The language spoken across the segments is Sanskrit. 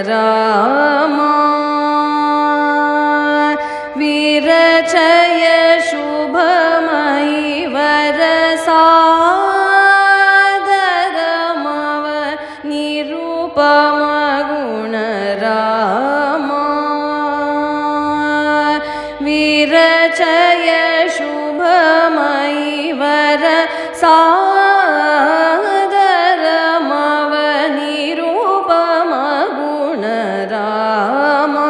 सागरमवनिरुपमगुणरामा विरचय शुभमयि वरसागरमवनिरुपमगुणरामा विरचय शुभमयि वरसागरमवनिरुपमगुणरामा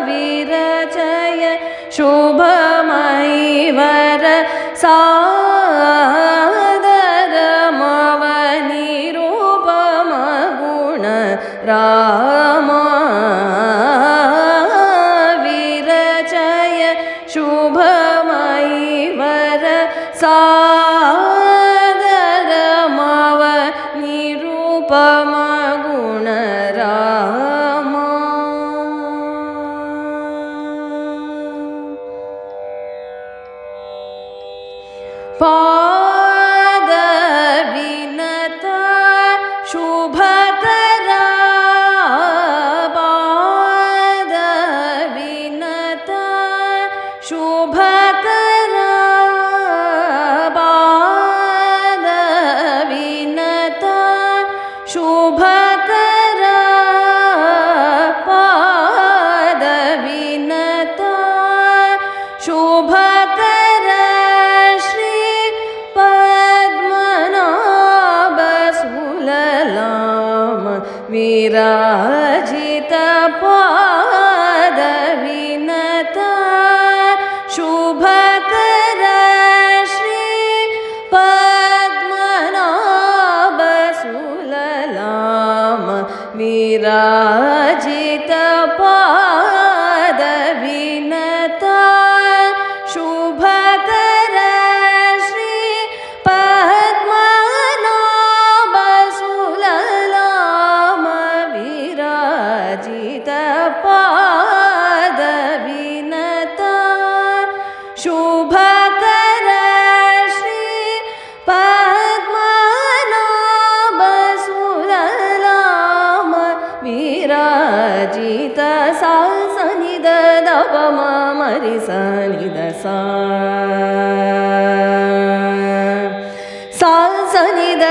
विरचय शुभमयि वरसागरमवनिरुपमगुणरामा विरचय शुभमयि वरसागरमवनिरुपमगुणरामा पादविनता शुभकरा पादविनता शुभकरा पादविनता शुभकरा पादविनता शुभकरा विराजित पादविनता शुभकरा श्री पद्मनाभसुललाम विराजित पादविनता शुभकरा श्री पद्मनाभसुललाम विराजित पादविनता शुभकरा श्री पद्मनाभसुललाम विराजित सा सनि द प म मरि स नि द सा सा सनि द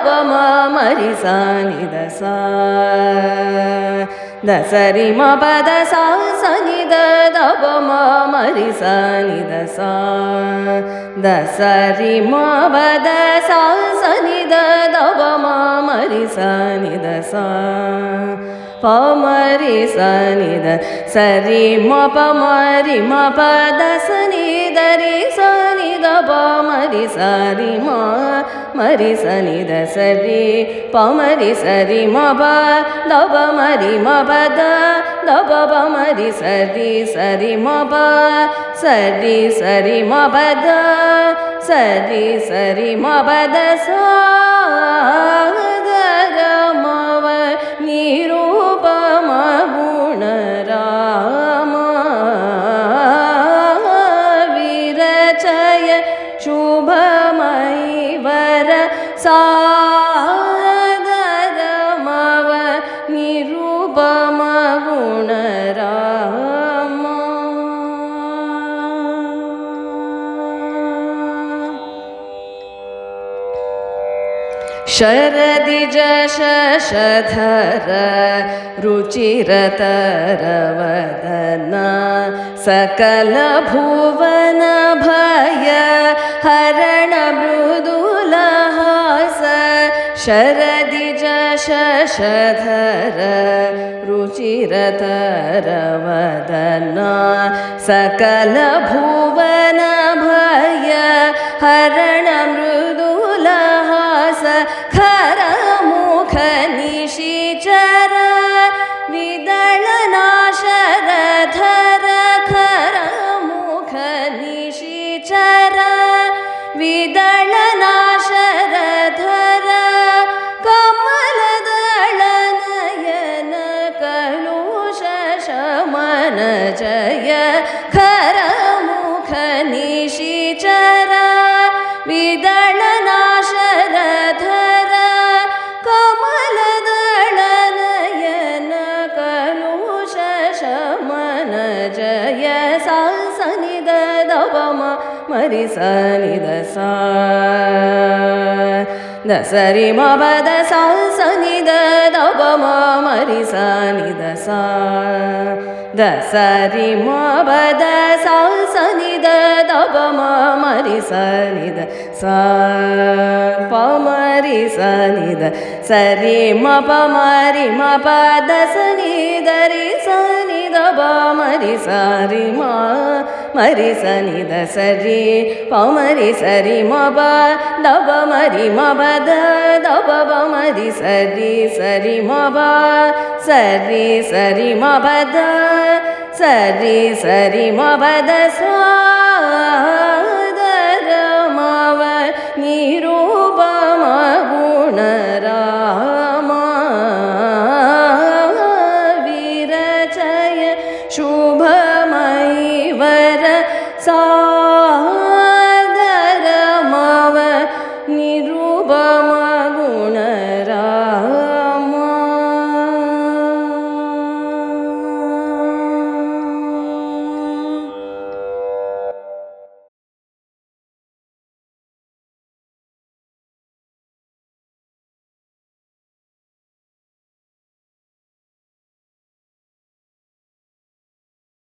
प म मरि स नि द सा ದ ಸರಿ ಮ ಪದ ಸಾ ಸನಿ ದ ದ ಪ ಮ ಮರಿ ಸ ನಿ ದ ಸಾ ದ ಸರಿ ಮ ಪದ ಸಾ ಸನಿ ದ ದ ಪ ಮ ಮರಿ ಸ ನಿ ದ ಸಾ ಪ ಮರಿ ಸ ನಿ ದ ಸರಿ ಮ ಪ ಮರಿ ಮ ಪದ ಸನಿ ದ ರಿ ಸ ನಿ ದ ಪ ಮರಿ ಸ ರಿ ಮ ಮರಿ ಸ ನಿ ದ ಸರಿ ಪ ಮರಿ ಸರಿ ಮ ಪ ದ ಪ ಮರಿ ಮ ಪದ ದ ಪ ಪ ಮರಿ ಸರಿ ಸರಿ ಮ ಪ ಸರಿ ಸರಿ ಮ ಪದ ಸರಿ ಸರಿ ಮ ಪದ ಸಾ ಗರಮವ ನಿರುಪಮಗುಣರಾಮ ವಿರಚಯ ಶುಭಮಯಿ ವರಸಾಗರಮವ ನಿರುಪಮಗುಣರಾಮ ಶರದಿಜ ಶಶಧರ ರುಚಿರತರವದನ ಸಕಲ ಭುವನ ಭಯ ಹರಣ ಮೃದುಲಹಾಸ ಶರದಿಜ ಶಶಧರ ರುಚಿರತರವದನ ಸಕಲ ಭುವನ ಭಯ ಹರಣ ಮೃದುಲಹಾಸ ಖರ ಮುಖ ನಿಶಿಚರ ವಿದಳನಾಶರಧರ ಖರ ಮುಖ ನಿಶಿಚರ ವಿದಳನಾಶರಧರ ಕಮಲದಳ ನಯನ ಕಲುಷ ಶಮನ ಜಯ ಖರ ಮುಖ ನಿಶಿ ni da da pa ma ma ri sa ni da sa da sa ri ma pa da sa ni da da pa ma ma ri sa ni da sa da sa ri ma pa da sa ni da da pa ma ma ri sa ni da sa pa ma ri sa ni da sa ri ma pa ma ri ma pa da sa ni da ri sa ni da pa ma ri sa ri ma ri sa ni da sa ri pa ma ri sa ri ma pa da pa ma ri ma pa da da pa pa ma ri sa ri ma pa sa ri ma pa da sa ri ma pa da sa